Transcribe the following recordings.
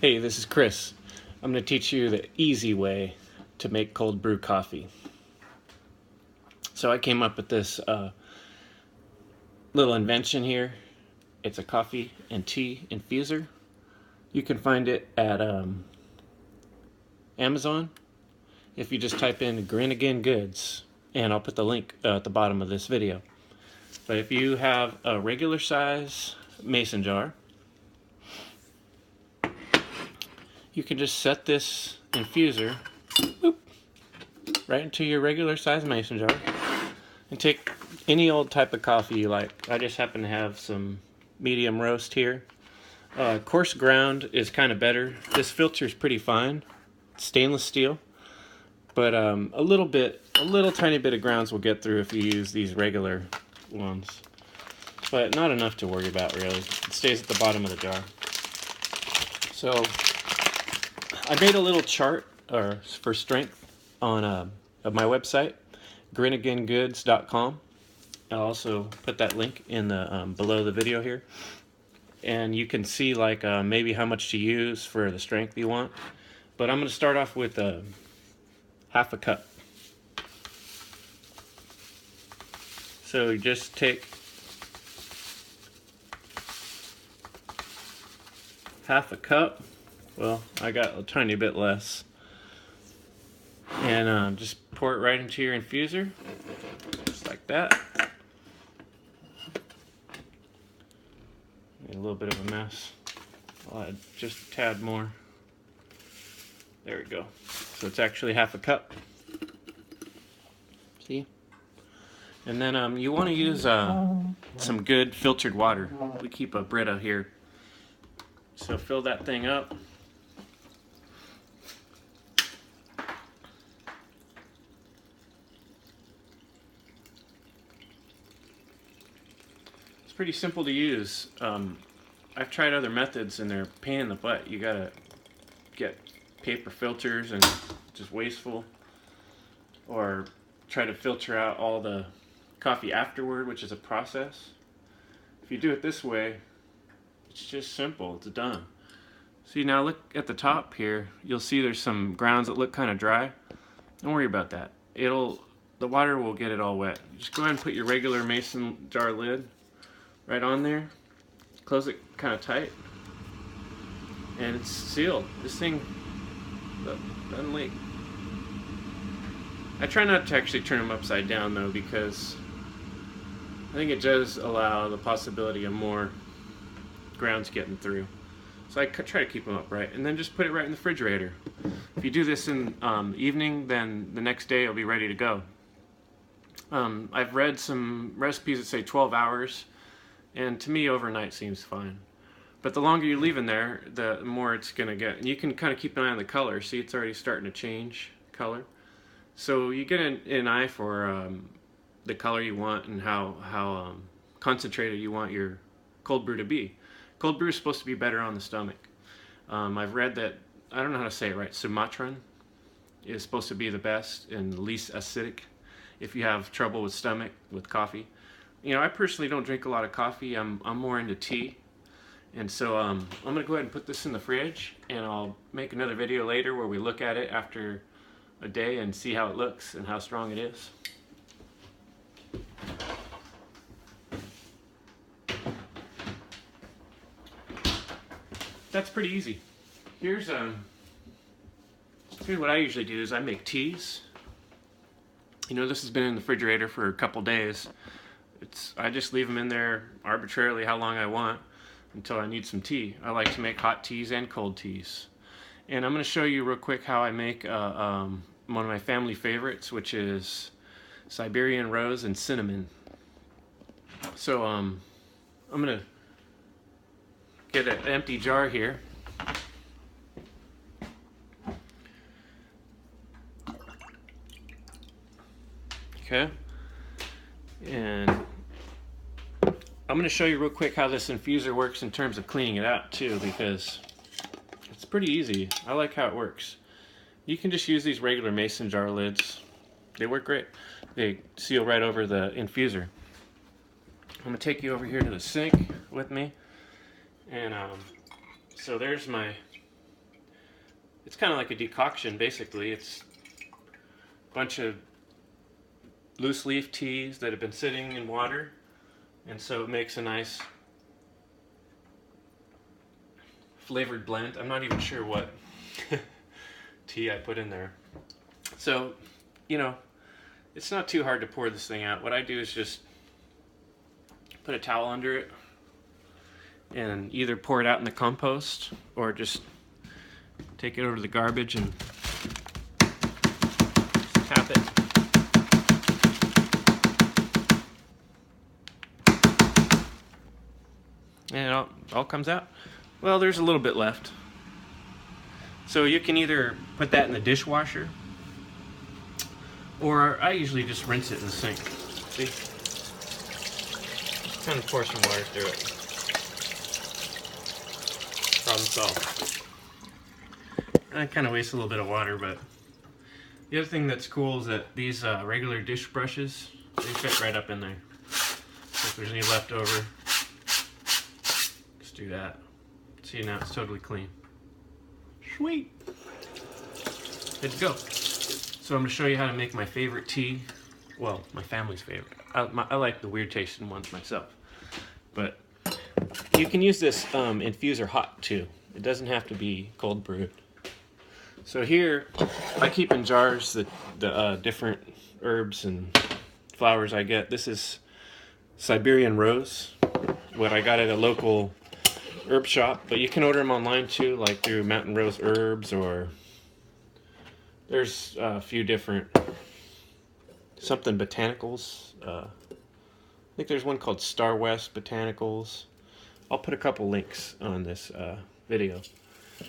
Hey, this is Chris. I'm going to teach you the easy way to make cold brew coffee. So I came up with this little invention here. It's a coffee and tea infuser. You can find it at Amazon if you just type in Grin Goods, and I'll put the link at the bottom of this video. But if you have a regular size mason jar, you can just set this infuser right into your regular size mason jar and take any old type of coffee you like. I just happen to have some medium roast here. Coarse ground is kind of better. This filter is pretty fine, stainless steel, but a little tiny bit of grounds will get through if you use these regular ones, but not enough to worry about really. It stays at the bottom of the jar. So I made a little chart for strength on my website, grinagingoods.com. I'll also put that link in the below the video here, and you can see like maybe how much to use for the strength you want. But I'm going to start off with half a cup. So you just take half a cup. Well, I got a tiny bit less. And just pour it right into your infuser, just like that. Made a little bit of a mess. I'll add just a tad more. There we go. So it's actually half a cup. See? And then you want to use some good filtered water. We keep a Brita here. So fill that thing up. It's pretty simple to use. I've tried other methods and they're a pain in the butt. You gotta get paper filters and just wasteful, or try to filter out all the coffee afterward, which is a process. If you do it this way, it's just simple. It's done. See, now look at the top here. You'll see there's some grounds that look kind of dry. Don't worry about that. The water will get it all wet. Just go ahead and put your regular mason jar lid right on there. Close it kind of tight, and it's sealed. This thing doesn't leak. I try not to actually turn them upside down though, because I think it does allow the possibility of more grounds getting through. So I try to keep them upright, and then just put it right in the refrigerator. If you do this in the evening, then the next day it'll be ready to go. I've read some recipes that say 12 hours, and to me overnight seems fine. But the longer you leave in there, the more it's going to get. And you can kind of keep an eye on the color. See, it's already starting to change color. So you get an eye for the color you want and how concentrated you want your cold brew to be. Cold brew is supposed to be better on the stomach. I've read that, I don't know how to say it right, Sumatran is supposed to be the best and least acidic if you have trouble with stomach with coffee. You know, I personally don't drink a lot of coffee. I'm more into tea. And so I'm going to go ahead and put this in the fridge, and I'll make another video later where we look at it after a day and see how it looks and how strong it is. That's pretty easy. Here's what I usually do is I make teas. You know, this has been in the refrigerator for a couple days. I just leave them in there arbitrarily how long I want until I need some tea. I like to make hot teas and cold teas. And I'm going to show you real quick how I make one of my family favorites, which is Siberian Rose and cinnamon. So I'm going to get an empty jar here. Okay. And I'm going to show you real quick how this infuser works in terms of cleaning it out too, because it's pretty easy. I like how it works. You can just use these regular mason jar lids. They work great. They seal right over the infuser. I'm going to take you over here to the sink with me. And so there's my it's kind of like a decoction basically. It's a bunch of loose leaf teas that have been sitting in water, and so it makes a nice flavored blend. I'm not even sure what tea I put in there. So, you know, it's not too hard to pour this thing out. What I do is just put a towel under it and either pour it out in the compost or just take it over to the garbage and just tap it. And it all comes out. Well, there's a little bit left. So you can either put that in the dishwasher, or I usually just rinse it in the sink. See? Kind of pour some water through it. Problem solved. I kind of waste a little bit of water, but the other thing that's cool is that these regular dish brushes, they fit right up in there. So if there's any left over, just do that. See, now it's totally clean. Sweet. Good to go. So I'm going to show you how to make my favorite tea. Well, my family's favorite. I like the weird tasting ones myself. But you can use this infuser hot too. It doesn't have to be cold brewed. So here, I keep in jars the different herbs and flowers I get. This is Siberian Rose, what I got at a local herb shop. But you can order them online too, like through Mountain Rose Herbs, or there's a few different, something botanicals. I think there's one called Star West Botanicals. I'll put a couple links on this video.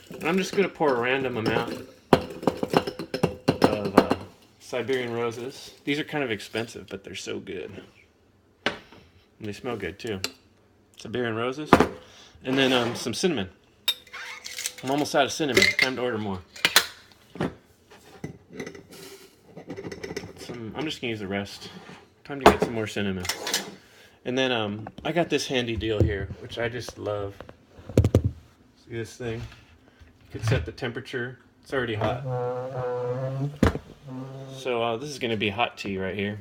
And I'm just going to pour a random amount of Siberian roses. These are kind of expensive, but they're so good. And they smell good too. Siberian roses. And then some cinnamon. I'm almost out of cinnamon. Time to order more. I'm just going to use the rest. Time to get some more cinnamon. And then I got this handy deal here, which I just love. See this thing? You can set the temperature. It's already hot. So this is going to be hot tea right here.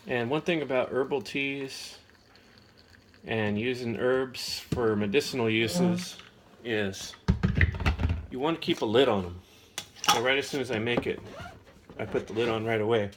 And one thing about herbal teas and using herbs for medicinal uses is you want to keep a lid on them. So right as soon as I make it, I put the lid on right away.